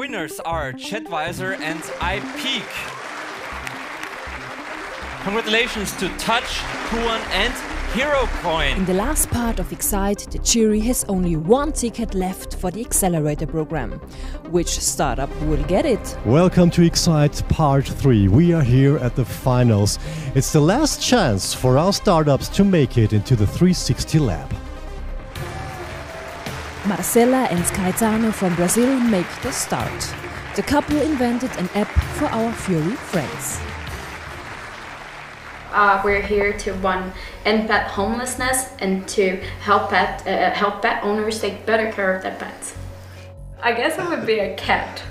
winners are Chatvisor and iPeak. Congratulations to Touch, Kuan and HeroCoin. In the last part of Xcite, the jury has only one ticket left for the Accelerator Program. Which startup will get it? Welcome to Xcite Part 3. We are here at the finals. It's the last chance for our startups to make it into the 360 Lab. Marcela and Caetano from Brazil make the start. The couple invented an app for our furry friends. We're here to end pet homelessness and to help pet owners take better care of their pets. I guess I would be a cat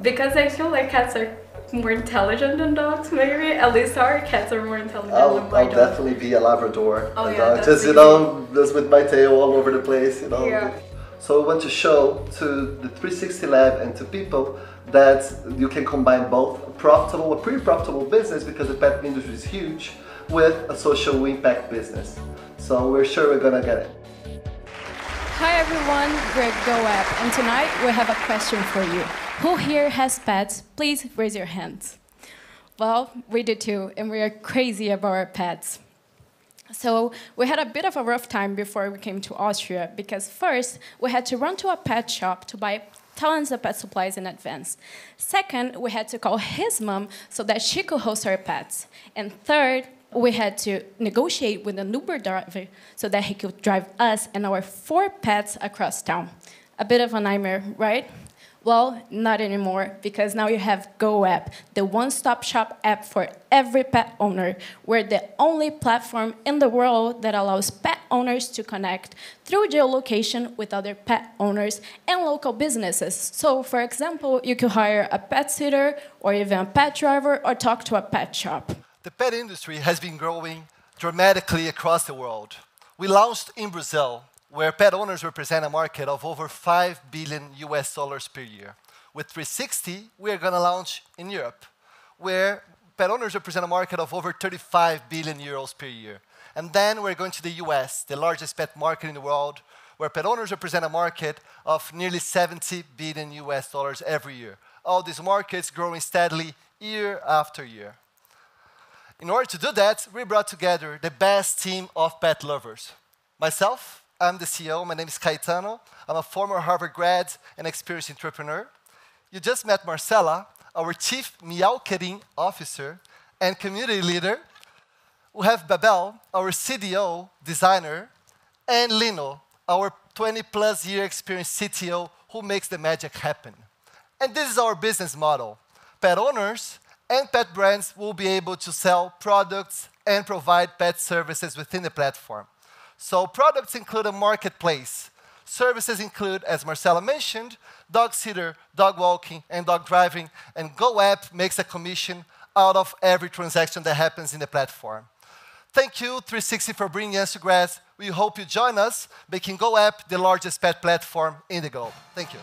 because I feel like cats are more intelligent than dogs. Maybe at least our cats are more intelligent than my I'll dog. definitely be a Labrador. Oh, and, yeah, that's just just with my tail all over the place, Yeah. So I want to show to the 360 Lab and to people that you can combine both a pretty profitable business because the pet industry is huge, with a social impact business. So we're sure we're gonna get it. Hi everyone, we're GoApp, and tonight we have a question for you. Who here has pets? Please raise your hands. Well, we do too, and we are crazy about our pets. So we had a bit of a rough time before we came to Austria, because first we had to run to a pet shop to buy tons of pet supplies in advance. Second, we had to call his mom so that she could host our pets. And third, we had to negotiate with an Uber driver so that he could drive us and our 4 pets across town. A bit of a nightmare, right? Well, not anymore, because now you have GoApp, the one-stop shop app for every pet owner. We're the only platform in the world that allows pet owners to connect through geolocation with other pet owners and local businesses. So, for example, you could hire a pet sitter or even a pet driver or talk to a pet shop. The pet industry has been growing dramatically across the world. We launched in Brazil, where pet owners represent a market of over $5 billion per year. With 360, we are going to launch in Europe, where pet owners represent a market of over 35 billion euros per year. And then we're going to the US, the largest pet market in the world, where pet owners represent a market of nearly $70 billion every year. All these markets growing steadily year after year. In order to do that, we brought together the best team of pet lovers. Myself, I'm the CEO. My name is Caetano. I'm a former Harvard grad and experienced entrepreneur. You just met Marcela, our chief meowketting officer and community leader. We have Babel, our CDO designer, and Lino, our 20-plus year experienced CTO who makes the magic happen. And this is our business model. Pet owners and pet brands will be able to sell products and provide pet services within the platform. So products include a marketplace. Services include, as Marcela mentioned, dog sitter, dog walking, and dog driving. And GoApp makes a commission out of every transaction that happens in the platform. Thank you, 360, for bringing us to Graz. We hope you join us, making GoApp the largest pet platform in the globe. Thank you.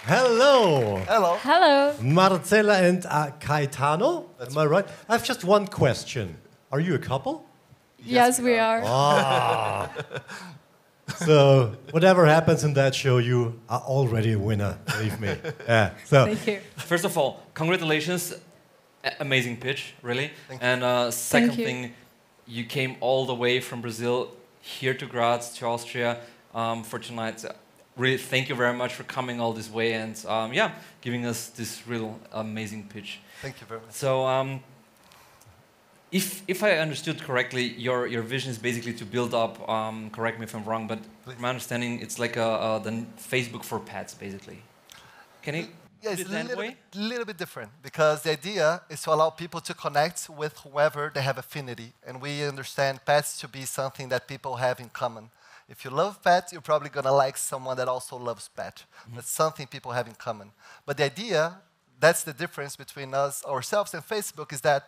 Hello! Hello. Hello. Marcela and Caetano, am I right? I have just one question. Are you a couple? Yes, we are. Ah. So whatever happens in that show, you are already a winner, believe me. Yeah. So. Thank you. First of all, congratulations. Amazing pitch, really. And second thing, you came all the way from Brazil here to Graz, to Austria for tonight. Really, thank you very much for coming all this way and yeah, giving us this real amazing pitch. Thank you very much. So, if I understood correctly, your vision is basically to build up. Correct me if I'm wrong, but from my understanding, it's like the Facebook for pets, basically. Can you? Yeah, it's a little bit different because the idea is to allow people to connect with whoever they have affinity, and we understand pets to be something that people have in common. If you love pets, you're probably going to like someone that also loves pets. That's something people have in common. But the idea, that's the difference between us, ourselves, and Facebook, is that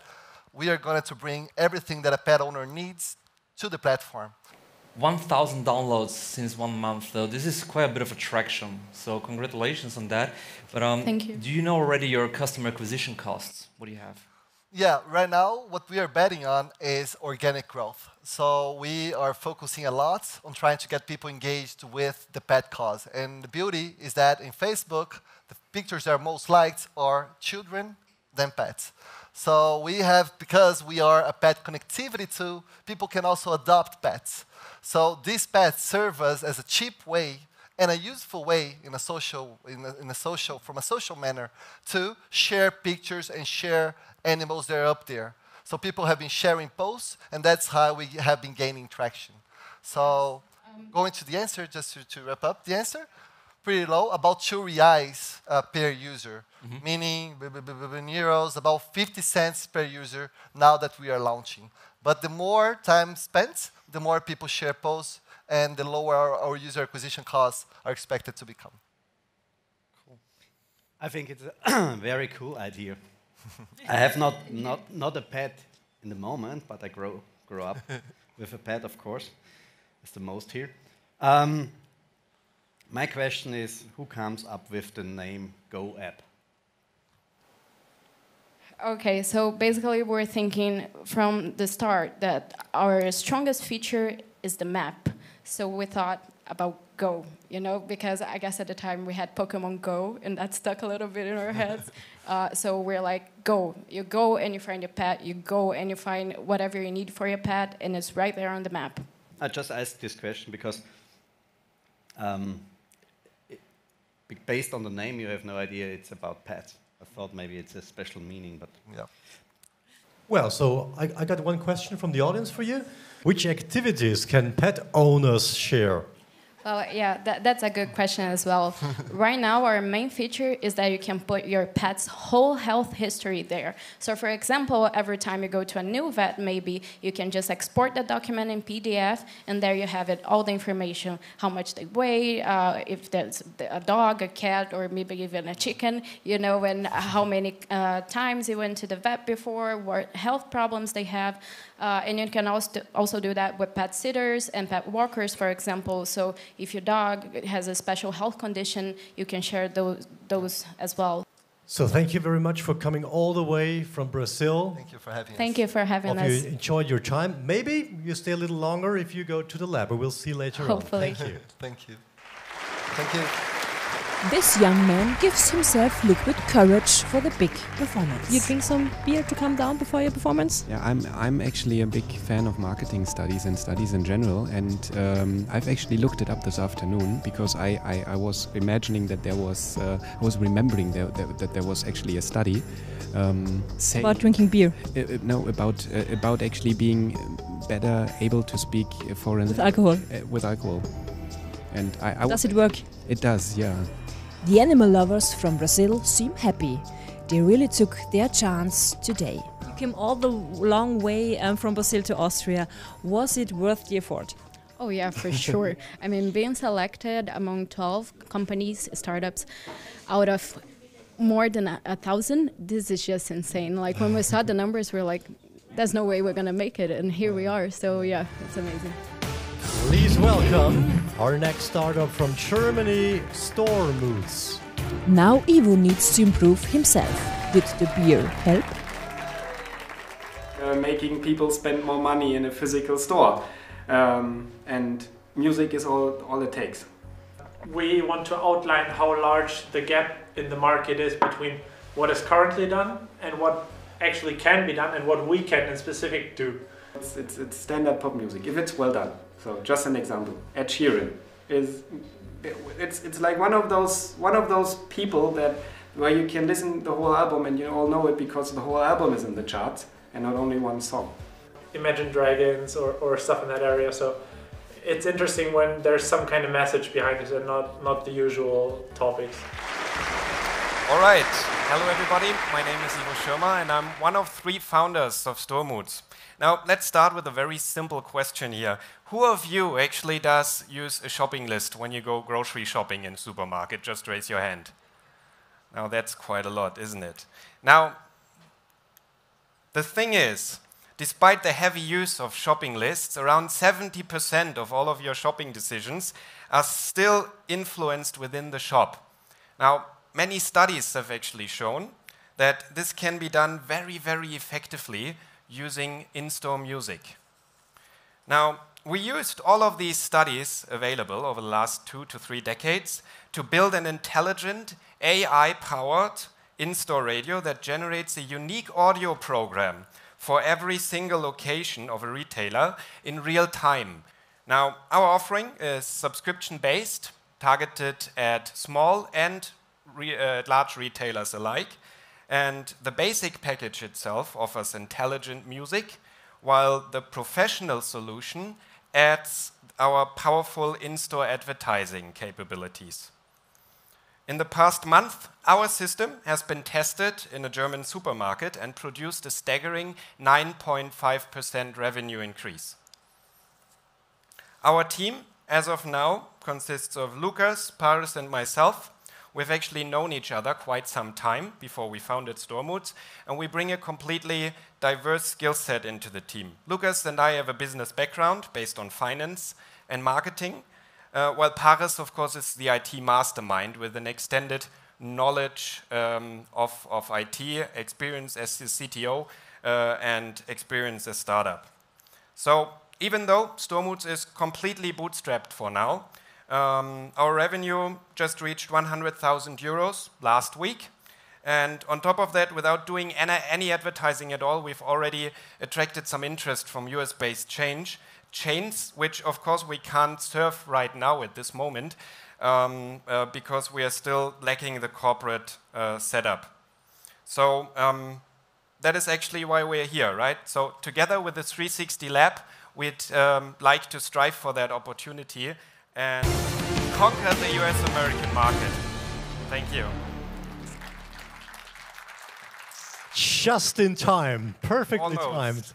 we are going to bring everything that a pet owner needs to the platform. 1,000 downloads since 1 month, though. This is quite a bit of a traction. So congratulations on that. But Thank you. Do you know already your customer acquisition costs? What do you have? Yeah, right now what we are betting on is organic growth. So we are focusing a lot on trying to get people engaged with the pet cause. And the beauty is that in Facebook, the pictures that are most liked are children than pets. So we have, because we are a pet connectivity tool, people can also adopt pets. So these pets serve us as a cheap way and a useful way in a social, from a social manner to share pictures and share animals that are up there. So people have been sharing posts, and that's how we have been gaining traction. So going to the answer, just to wrap up the answer, pretty low, about 2 reais per user, meaning euros, about 50 cents per user now that we are launching. But the more time spent, the more people share posts, and the lower our user acquisition costs are expected to become. Cool. I think it's a very cool idea. I have not a pet in the moment, but I grow up with a pet, of course. It's the most here. My question is, who comes up with the name Go App? Okay, so basically we're thinking from the start that our strongest feature is the map. So we thought about Go, you know, because I guess at the time we had Pokemon Go, and that stuck a little bit in our heads. So we're like, go. You go and you find your pet. You go and you find whatever you need for your pet, and it's right there on the map. I just asked this question because based on the name, you have no idea it's about pets. I thought maybe it's a special meaning, but yeah. Well, so I got one question from the audience for you. Which activities can pet owners share? Well, yeah, that's a good question as well. Right now, our main feature is that you can put your pet's whole health history there. So, for example, every time you go to a new vet, maybe you can just export the document in PDF, and there you have it, all the information, how much they weigh, if there's a dog, a cat, or maybe even a chicken, you know, and how many times you went to the vet before, what health problems they have. And you can also do that with pet sitters and pet walkers, for example. So if your dog has a special health condition, you can share those as well. So thank you very much for coming all the way from Brazil. Thank you for having us. Thank you for having us. Hope you enjoyed your time. Maybe you stay a little longer if you go to the lab, but we'll see later Hopefully. on. Thank you. Thank you. Thank you. This young man gives himself liquid courage for the big performance. You drink some beer to calm down before your performance? Yeah, I'm actually a big fan of marketing studies and studies in general, and I've actually looked it up this afternoon because I was imagining that there was, I was remembering that there was actually a study saying about drinking beer. No, about actually being better able to speak foreign with alcohol. With alcohol, and does it work? It does, yeah. The animal lovers from Brazil seem happy. They really took their chance today. You came all the long way from Brazil to Austria. Was it worth the effort? Oh yeah, for sure. I mean, being selected among 12 companies, startups, out of more than 1,000, this is just insane. Like when we saw the numbers, we're like, there's no way we're gonna make it, and here we are. So yeah, it's amazing. Please welcome our next startup from Germany, Stormoods. Now Ivo needs to improve himself. Did the beer help? Making people spend more money in a physical store. And music is all it takes. We want to outline how large the gap in the market is between what is currently done and what actually can be done and what we can in specific do. It's standard pop music, if it's well done. So just an example, Ed Sheeran it's like one of those people that where you can listen the whole album and you all know it because the whole album is in the charts and not only one song. Imagine Dragons or stuff in that area. So it's interesting when there's some kind of message behind it and not the usual topics. All right, hello everybody. My name is Ivo Schirmer and I'm one of 3 founders of Stormoods. Now, let's start with a very simple question here. Who of you actually does use a shopping list when you go grocery shopping in a supermarket? Just raise your hand. Now, that's quite a lot, isn't it? Now, the thing is, despite the heavy use of shopping lists, around 70% of all of your shopping decisions are still influenced within the shop. Now, many studies have actually shown that this can be done very, very effectively using in-store music. Now, we used all of these studies available over the last 2 to 3 decades to build an intelligent, AI-powered in-store radio that generates a unique audio program for every single location of a retailer in real time. Now, our offering is subscription-based, targeted at small and large retailers alike. And the basic package itself offers intelligent music, while the professional solution adds our powerful in-store advertising capabilities. In the past month, our system has been tested in a German supermarket and produced a staggering 9.5% revenue increase. Our team, as of now, consists of Lukas, Paris, and myself. We've actually known each other quite some time before we founded Stormoods, and we bring a completely diverse skill set into the team. Lukas and I have a business background based on finance and marketing, while Paris, of course, is the IT mastermind with an extended knowledge of IT, experience as the CTO, and experience as startup. So even though Stormoods is completely bootstrapped for now, our revenue just reached 100,000 euros last week. And on top of that, without doing any advertising at all, we've already attracted some interest from US-based chains, which of course we can't serve right now at this moment because we are still lacking the corporate setup. So that is actually why we're here, right? So together with the 360 Lab, we'd like to strive for that opportunity and conquer the US-American market. Thank you. Just in time, perfectly Almost. timed.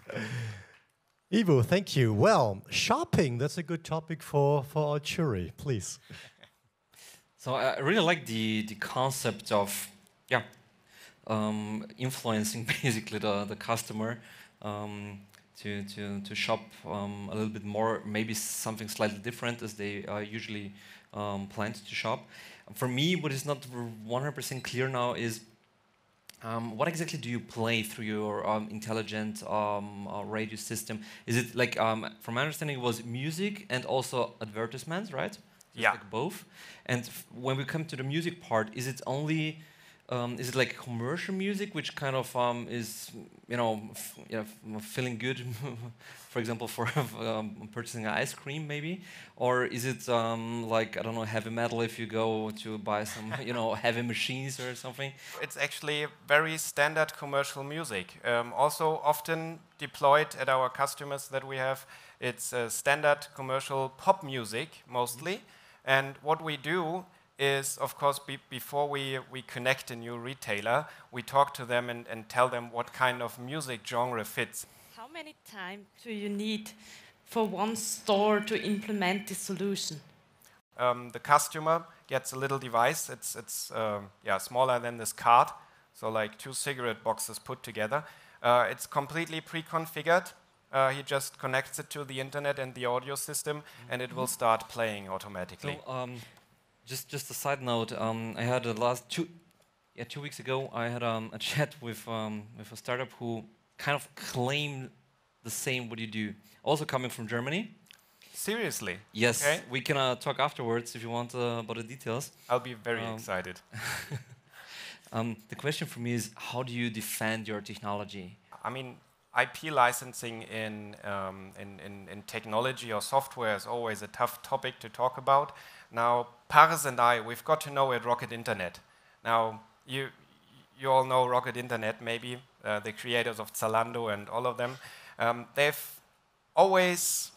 Ivo, thank you. Well, shopping, that's a good topic for our jury, please. So I really like the concept of influencing basically the customer to shop a little bit more, maybe something slightly different as they usually plan to shop. For me, what is not 100% clear now is what exactly do you play through your intelligent radio system? Is it like, from my understanding, it was music and also advertisements, right? Yeah. Like both. And when we come to the music part, is it only is it like commercial music, which kind of is, feeling good, for example, for purchasing ice cream, maybe? Or is it like, I don't know, heavy metal if you go to buy some, heavy machines or something? It's actually very standard commercial music. Also often deployed at our customers that we have, it's standard commercial pop music, mostly. And what we do is, of course, before we connect a new retailer, we talk to them and tell them what kind of music genre fits. How many time do you need for one store to implement this solution? The customer gets a little device. It's smaller than this card, so like 2 cigarette boxes put together. It's completely pre-configured. He just connects it to the internet and the audio system, and it will start playing automatically. So, just a side note, I had two weeks ago, I had a chat with a startup who kind of claimed the same what you do, also coming from Germany. Seriously? Yes, okay. We can talk afterwards if you want about the details. I'll be very excited. The question for me is, how do you defend your technology? I mean, IP licensing in technology or software is always a tough topic to talk about. Now, Paris and I, we've got to know at Rocket Internet. Now, you all know Rocket Internet, maybe, the creators of Zalando and all of them. They've always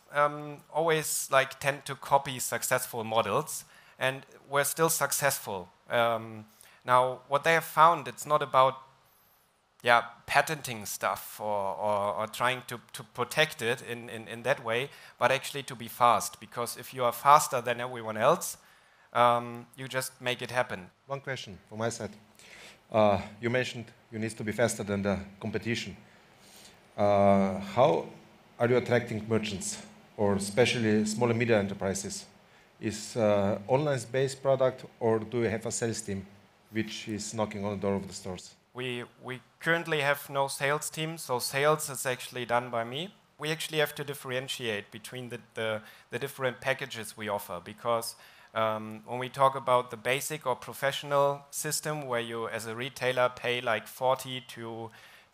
tend to copy successful models, and we're still successful. Now, what they have found, it's not about patenting stuff or trying to protect it in that way, but actually to be fast. Because if you are faster than everyone else, you just make it happen. One question from my side. You mentioned you need to be faster than the competition. How are you attracting merchants, or especially small and medium enterprises? Is online-based product, or do you have a sales team which is knocking on the door of the stores? We currently have no sales team, so sales is actually done by me. We actually have to differentiate between the different packages we offer, because when we talk about the basic or professional system, where you as a retailer pay like 40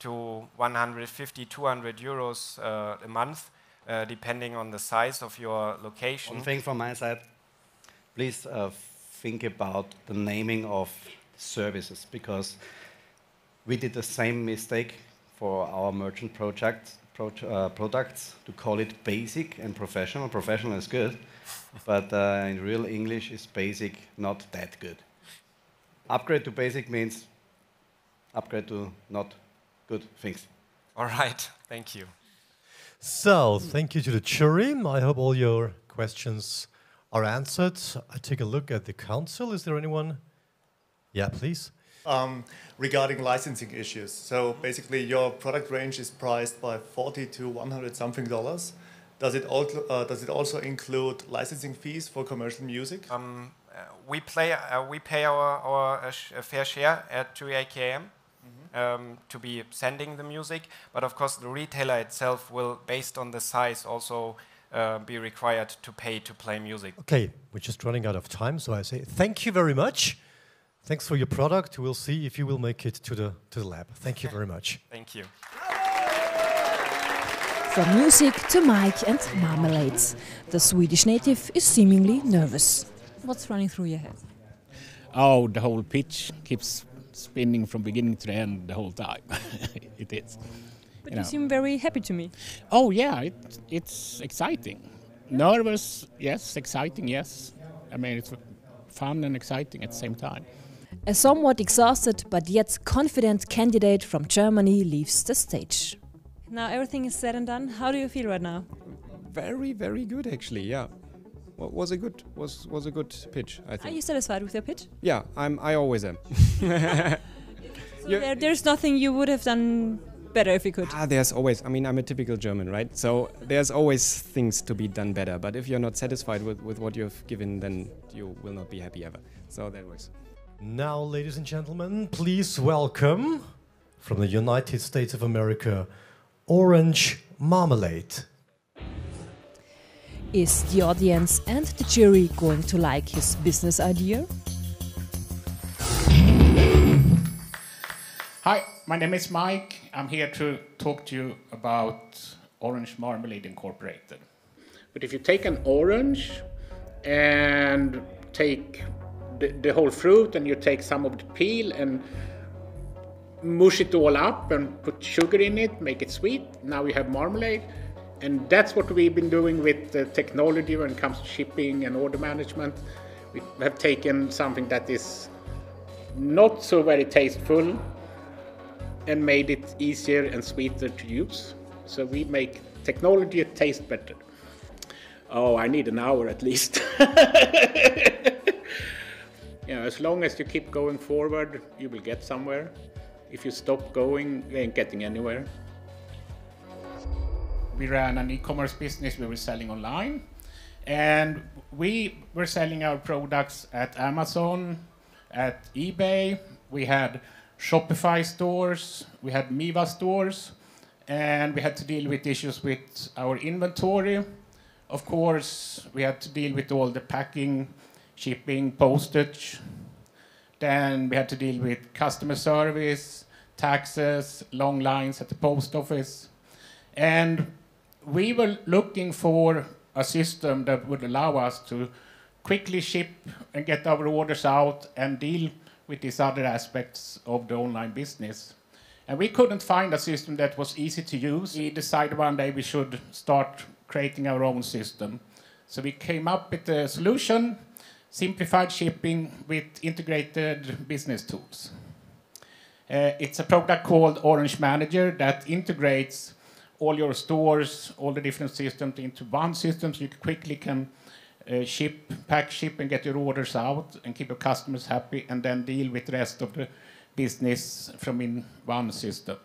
to 150, 200 euros a month, depending on the size of your location. One thing from my side, please think about the naming of services, because we did the same mistake for our merchant products to call it basic and professional. Professional is good, but in real English is basic not that good. Upgrade to basic means upgrade to not good things. All right, thank you. So, thank you to the jury. I hope all your questions are answered. I take a look at the council. Is there anyone? Yeah, please. Regarding licensing issues. So basically your product range is priced by 40 to 100 something dollars. Does it also include licensing fees for commercial music? We pay our fair share at 2 AKM to be sending the music, but of course the retailer itself will, based on the size, also be required to pay to play music. Okay, we're just running out of time, so I say thank you very much. Thanks for your product. We'll see if you will make it to the lab. Thank you very much. Thank you. From music to mic and marmalades, the Swedish native is seemingly nervous. What's running through your head? Oh, the whole pitch keeps spinning from beginning to the end the whole time. It is. But you seem very happy to me. Oh yeah, it's exciting. Nervous, yes. Exciting, yes. I mean, it's fun and exciting at the same time. A somewhat exhausted but yet confident candidate from Germany leaves the stage. Now everything is said and done. How do you feel right now? Very, very good actually. Yeah, was a good pitch. I think. Are you satisfied with your pitch? Yeah, I always am. So there's nothing you would have done better if you could. There's always. I mean, I'm a typical German, right? So there's always things to be done better. But if you're not satisfied with what you've given, then you will not be happy ever. So that works. Now, ladies and gentlemen, please welcome from the United States of America, Orange Marmalade. Is the audience and the jury going to like his business idea? Hi, my name is Mike. I'm here to talk to you about Orange Marmalade Incorporated. But if you take an orange and take the whole fruit and you take some of the peel and mush it all up and put sugar in it, make it sweet, now you have marmalade. And that's what we've been doing with the technology when it comes to shipping and order management. We have taken something that is not so very tasteful and made it easier and sweeter to use. So we make technology taste better. Oh, I need an hour at least. As long as you keep going forward, you will get somewhere. If you stop going, you ain't getting anywhere. We ran an e-commerce business. We were selling online, and we were selling our products at Amazon, at eBay. We had Shopify stores, we had Miva stores, and we had to deal with issues with our inventory. Of course, we had to deal with all the packing, shipping, postage. Then we had to deal with customer service, taxes, long lines at the post office. And we were looking for a system that would allow us to quickly ship and get our orders out and deal with these other aspects of the online business. And we couldn't find a system that was easy to use. We decided one day we should start creating our own system. So we came up with a solution, simplified shipping with integrated business tools. It's a product called Orange Manager that integrates all your stores, all the different systems into one system, so you quickly can pack, ship, and get your orders out and keep your customers happy, and then deal with the rest of the business from in one system.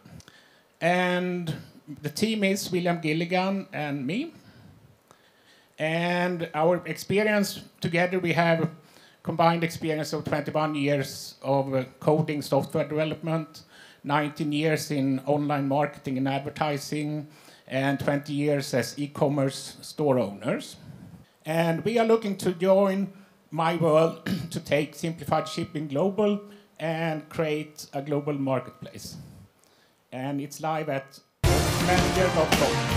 And the team is William Gilligan and me. And our experience together, we have combined experience of 21 years of coding software development, 19 years in online marketing and advertising, and 20 years as e-commerce store owners. And we are looking to join my world to take simplified shipping global and create a global marketplace. And it's live at manager.com.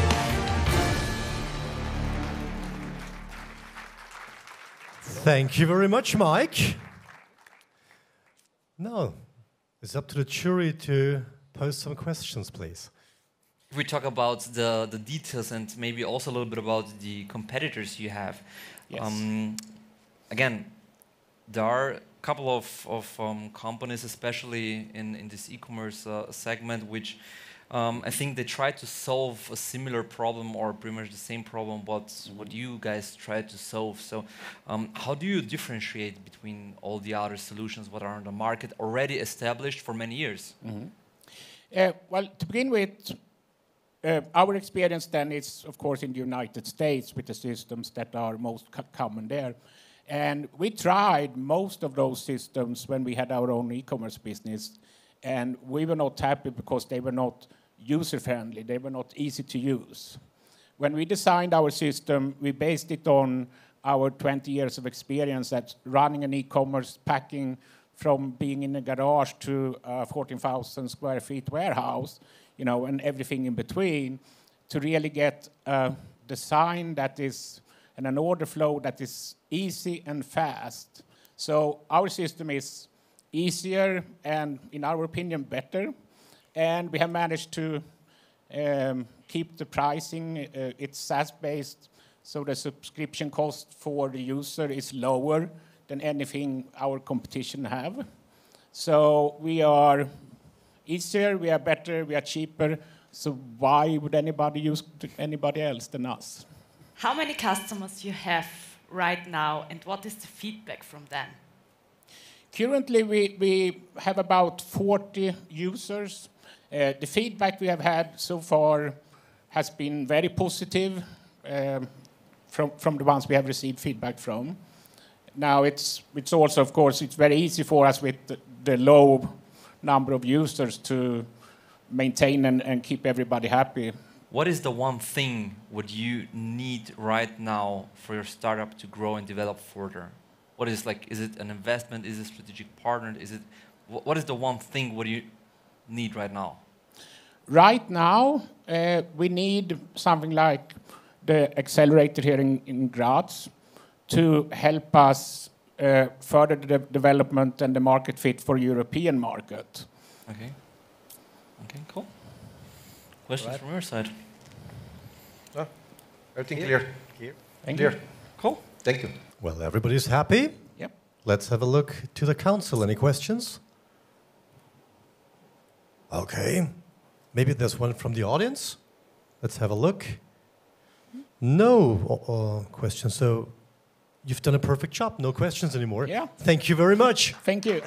Thank you very much, Mike. Now, it's up to the jury to pose some questions, please. If we talk about the details and maybe also a little bit about the competitors you have. Yes. Again, there are a couple of companies, especially in this e-commerce segment, which I think they try to solve a similar problem or pretty much the same problem what you guys try to solve. So how do you differentiate between all the other solutions that are on the market already established for many years? Well, to begin with, our experience then is, of course, in the United States with the systems that are most common there. And we tried most of those systems when we had our own e-commerce business, and we were not happy because they were not user-friendly, they were not easy to use. When we designed our system, we based it on our 20 years of experience at running an e-commerce, packing from being in a garage to a 14,000 square feet warehouse, you know, and everything in between, to really get a design that is, and an order flow that is easy and fast. So our system is easier and, in our opinion, better. And we have managed to keep the pricing. It's SaaS-based, so the subscription cost for the user is lower than anything our competition have. So we are easier, we are better, we are cheaper. So why would anybody use anybody else than us? How many customers you have right now, and what is the feedback from them? Currently, we have about 40 users. The feedback we have had so far has been very positive from the ones we have received feedback from. Now, it's also, of course, it's very easy for us with the low number of users to maintain and keep everybody happy. What is the one thing would you need right now for your startup to grow and develop further? What is is it an investment? Is it a strategic partner? What is the one thing what you need right now? Right now, we need something like the accelerator here in Graz to help us further the development and the market fit for European market. Okay. Okay, cool. Questions from your side? No, everything clear. Thank you. Cool. Thank you. Well, everybody's happy. Yep. Let's have a look to the council. Any questions? Okay. Maybe there's one from the audience. Let's have a look. No questions. So you've done a perfect job. No questions anymore. Yeah. Thank you very much. Thank you.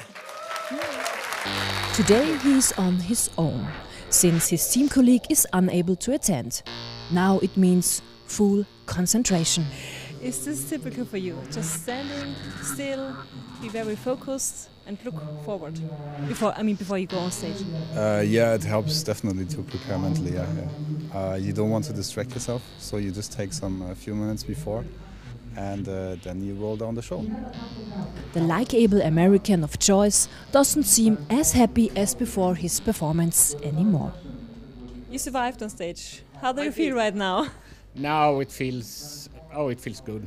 Today he's on his own, since his team colleague is unable to attend. Now it means full concentration. Is this typical for you? Just standing still, be very focused and look forward before you go on stage? Yeah, it helps definitely to prepare mentally. Yeah. You don't want to distract yourself, so you just take a few minutes before, and then you roll down the show. The likable American of choice doesn't seem as happy as before his performance anymore. You survived on stage. How do you feel right now? Now it feels good.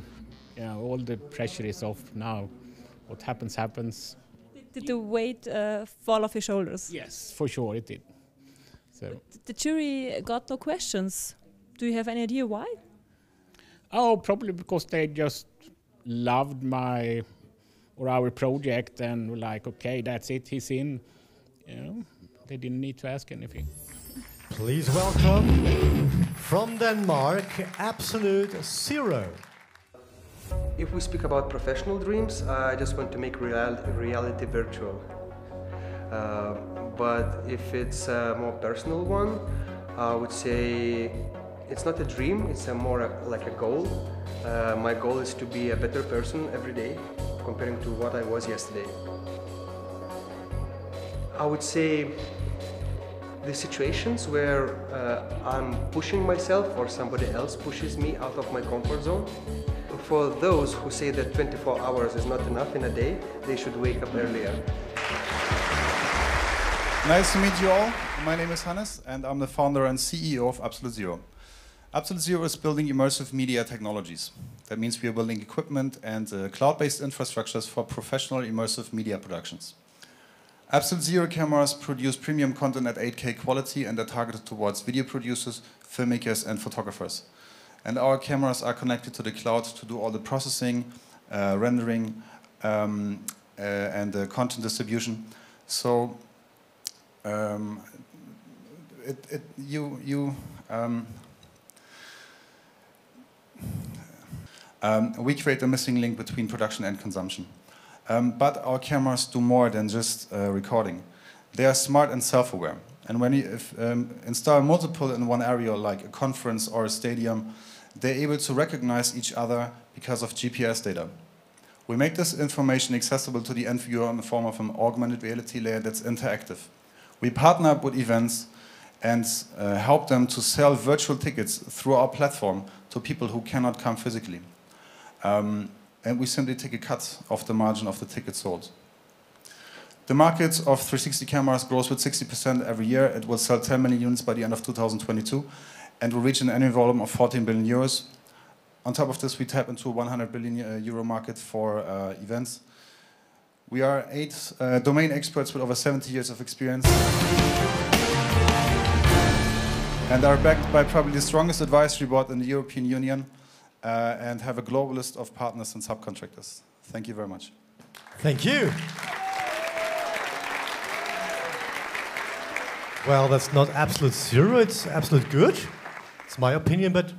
Yeah, all the pressure is off now. What happens, happens. Did the weight fall off your shoulders? Yes, for sure it did. So the jury got no questions. Do you have any idea why? Oh, probably because they just loved our project and were like, okay, that's it, he's in. You know, they didn't need to ask anything. Please welcome from Denmark, Absolute Zero. If we speak about professional dreams, I just want to make reality virtual. But if it's a more personal one, I would say it's not a dream, it's more like a goal. My goal is to be a better person every day. comparing to what I was yesterday. I would say the situations where I'm pushing myself or somebody else pushes me out of my comfort zone. For those who say that 24 hours is not enough in a day, they should wake up earlier. Nice to meet you all. My name is Hannes, and I'm the founder and CEO of Absolute Zero. Absolute Zero is building immersive media technologies. That means we are building equipment and cloud-based infrastructures for professional immersive media productions. Absolute Zero cameras produce premium content at 8K quality and are targeted towards video producers, filmmakers, and photographers. And our cameras are connected to the cloud to do all the processing, rendering, and content distribution. So we create the missing link between production and consumption. But our cameras do more than just recording. They are smart and self-aware. And when you install multiple in one area, like a conference or a stadium, they're able to recognize each other because of GPS data. We make this information accessible to the end viewer in the form of an augmented reality layer that's interactive. We partner up with events and help them to sell virtual tickets through our platform to people who cannot come physically. And we simply take a cut of the margin of the tickets sold. The market of 360 cameras grows with 60% every year. It will sell 10 million units by the end of 2022 and will reach an annual volume of 14 billion euros. On top of this, we tap into a 100 billion euro market for events. We are 8 domain experts with over 70 years of experience and are backed by probably the strongest advisory board in the European Union and have a global list of partners and subcontractors. Thank you very much. Thank you. Well, that's not absolute zero, it's absolute good. It's my opinion, but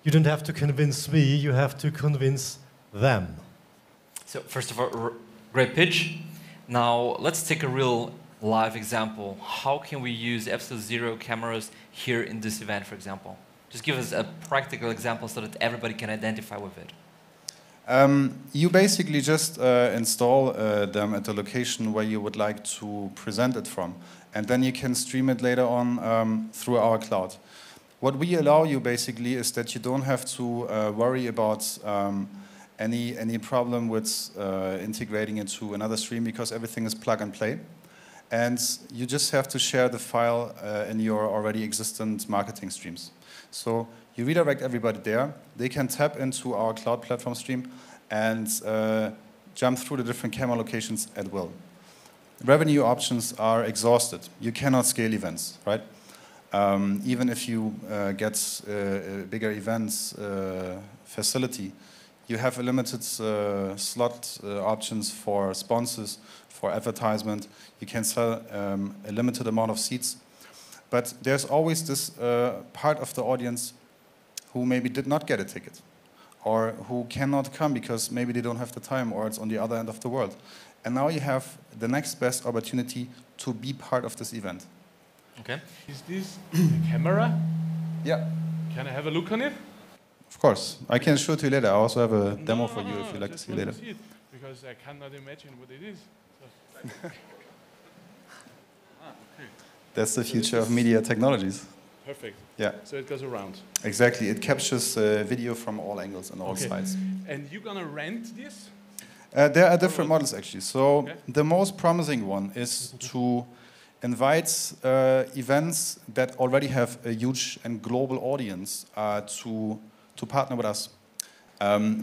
you don't have to convince me, you have to convince them. So first of all, great pitch. Now let's take a real live example. How can we use Absolute Zero cameras here in this event, for example? Just give us a practical example so that everybody can identify with it. You basically just install them at the location where you would like to present it from. And then you can stream it later on through our cloud. What we allow you basically is that you don't have to worry about any problem with integrating it to another stream because everything is plug and play. And you just have to share the file in your already existent marketing streams. So you redirect everybody there. They can tap into our cloud platform stream and jump through the different camera locations at will. Revenue options are exhausted. You cannot scale events, right? Even if you get a bigger events facility, you have a limited slot options for sponsors, for advertisement. You can sell a limited amount of seats. But there's always this part of the audience who maybe did not get a ticket or who cannot come because maybe they don't have the time or it's on the other end of the world. And now you have the next best opportunity to be part of this event. Okay. Is this a camera? Yeah. Can I have a look on it? Of course. I can show it to you later. I also have a demo for you if you'd like to see later. See it, because I cannot imagine what it is. So. Okay. That's the future of media technologies. Perfect. Yeah. So it goes around. Exactly. It captures video from all angles and all sides. And you're going to rent this? There are different models, actually. So the most promising one is to invite events that already have a huge and global audience to partner with us.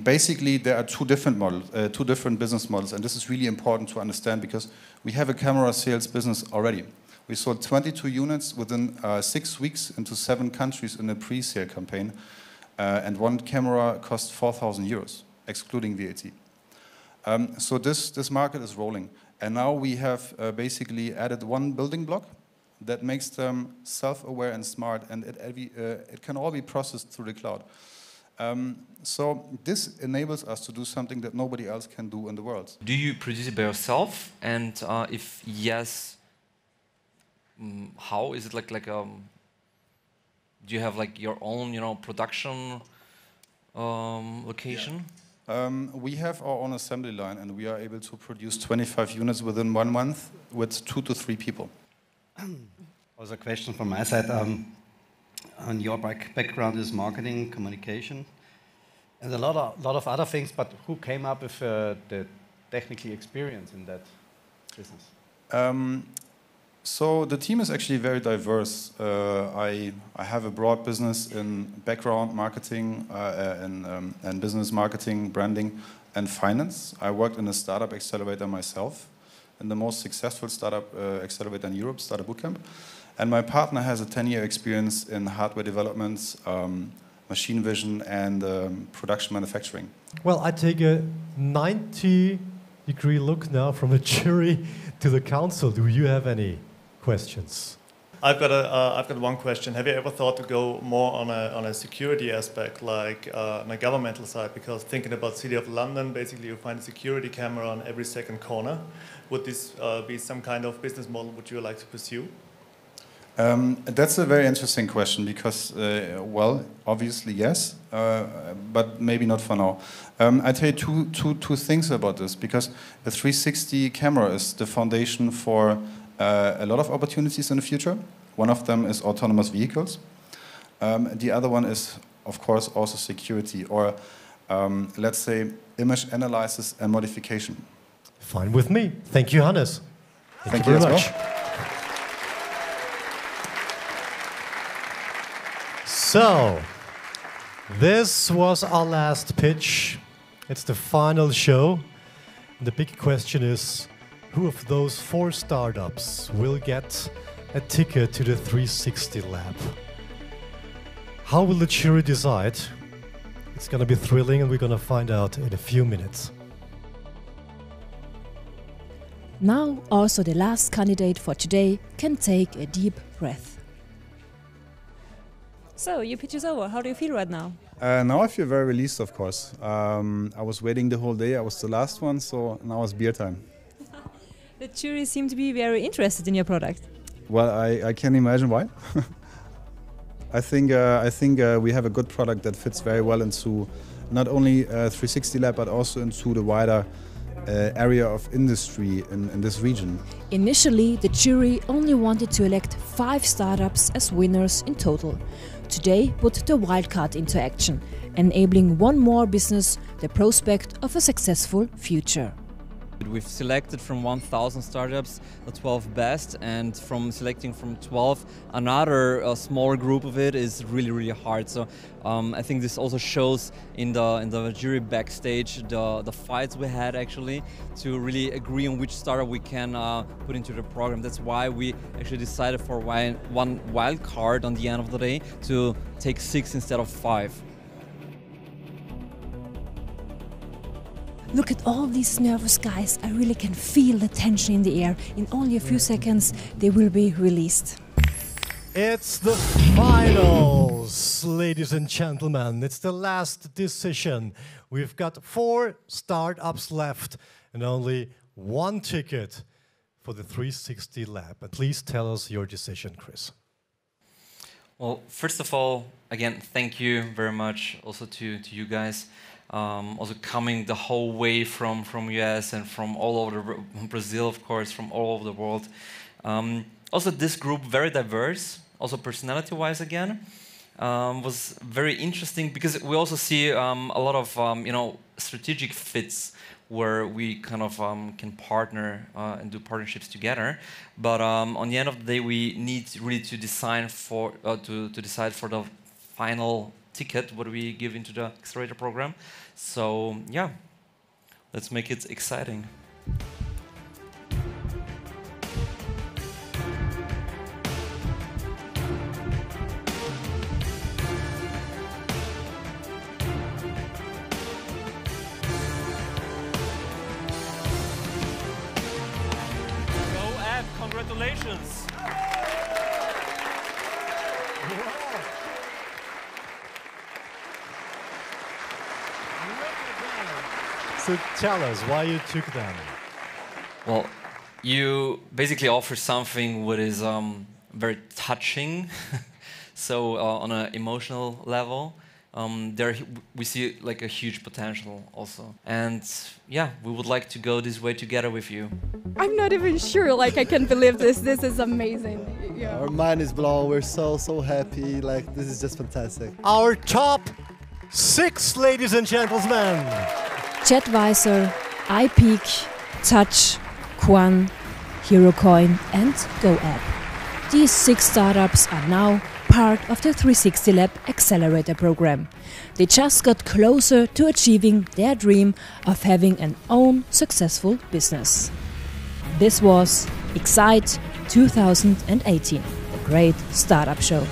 Basically, there are two different business models, and this is really important to understand because we have a camera sales business already. We sold 22 units within 6 weeks into 7 countries in a pre-sale campaign, and one camera cost 4,000 euros, excluding VAT. So this market is rolling. And now we have basically added one building block that makes them self-aware and smart, and it can all be processed through the cloud. So this enables us to do something that nobody else can do in the world. Do you produce it by yourself? And if yes, how? Is it like do you have like your own production location? We have our own assembly line, and we are able to produce 25 units within 1 month with 2 to 3 people. Also a question from my side. On your background is marketing, communication, and a lot of other things. But who came up with the technical experience in that business? So the team is actually very diverse. I have a broad business in background marketing and business marketing, branding, and finance. I worked in a startup accelerator myself, in the most successful startup accelerator in Europe, Startup Bootcamp. And my partner has a 10-year experience in hardware development, machine vision, and production manufacturing. Well, I take a 90-degree look now from the jury to the council. Do you have any questions? I've got one question. Have you ever thought to go more on a security aspect, like on a governmental side? Because thinking about City of London, basically you find a security camera on every second corner. Would this be some kind of business model would you like to pursue? That's a very interesting question because, well, obviously yes, but maybe not for now. I tell you two things about this, because the 360 camera is the foundation for a lot of opportunities in the future. One of them is autonomous vehicles. The other one is, of course, also security, or let's say image analysis and modification. Fine with me. Thank you, Hannes. Thank you very much. So, this was our last pitch. It's the final show. The big question is, who of those 4 startups will get a ticket to the 360 Lab? How will the jury decide? It's going to be thrilling, and we're going to find out in a few minutes. Now also the last candidate for today can take a deep breath. So, your pitch is over. How do you feel right now? Now I feel very released, of course. I was waiting the whole day. I was the last one, so now it's beer time. The jury seem to be very interested in your product. Well, I can imagine why. I think we have a good product that fits very well into not only 360 Lab, but also into the wider area of industry in this region. Initially, the jury only wanted to elect 5 startups as winners in total. Today put the wildcard into action, enabling one more business the prospect of a successful future. We've selected from 1,000 startups the 12 best, and from selecting from 12 another small group of it is really hard. So I think this also shows in the jury backstage the fights we had actually to really agree on which startup we can put into the program. That's why we actually decided for one wild card on the end of the day to take 6 instead of 5. Look at all these nervous guys. I really can feel the tension in the air. In only a few seconds, they will be released. It's the finals, ladies and gentlemen. It's the last decision. We've got 4 startups left and only 1 ticket for the 360 Lab. And please tell us your decision, Chris. Well, first of all, again, thank you very much also to you guys. Also coming the whole way from US and from all over Brazil, of course, from all over the world. Also this group, very diverse, also personality-wise again, was very interesting because we also see a lot of strategic fits where we kind of can partner and do partnerships together. But on the end of the day, we need really to decide for the final ticket what we give into the accelerator program. So yeah, let's make it exciting. Go Ed, congratulations. So tell us why you took them. Well, you basically offer something what is very touching, so on an emotional level. we see like a huge potential also. And yeah, we would like to go this way together with you. I'm not even sure, like I can't believe this. This is amazing. Yeah. Our mind is blown. We're so happy. Like, this is just fantastic. Our top 6, ladies and gentlemen. Chatvisor, iPeak, Touch, Quan, HeroCoin and GoApp. These 6 startups are now part of the 360 Lab Accelerator Program. They just got closer to achieving their dream of having an own successful business. This was Xcite 2018, the great startup show.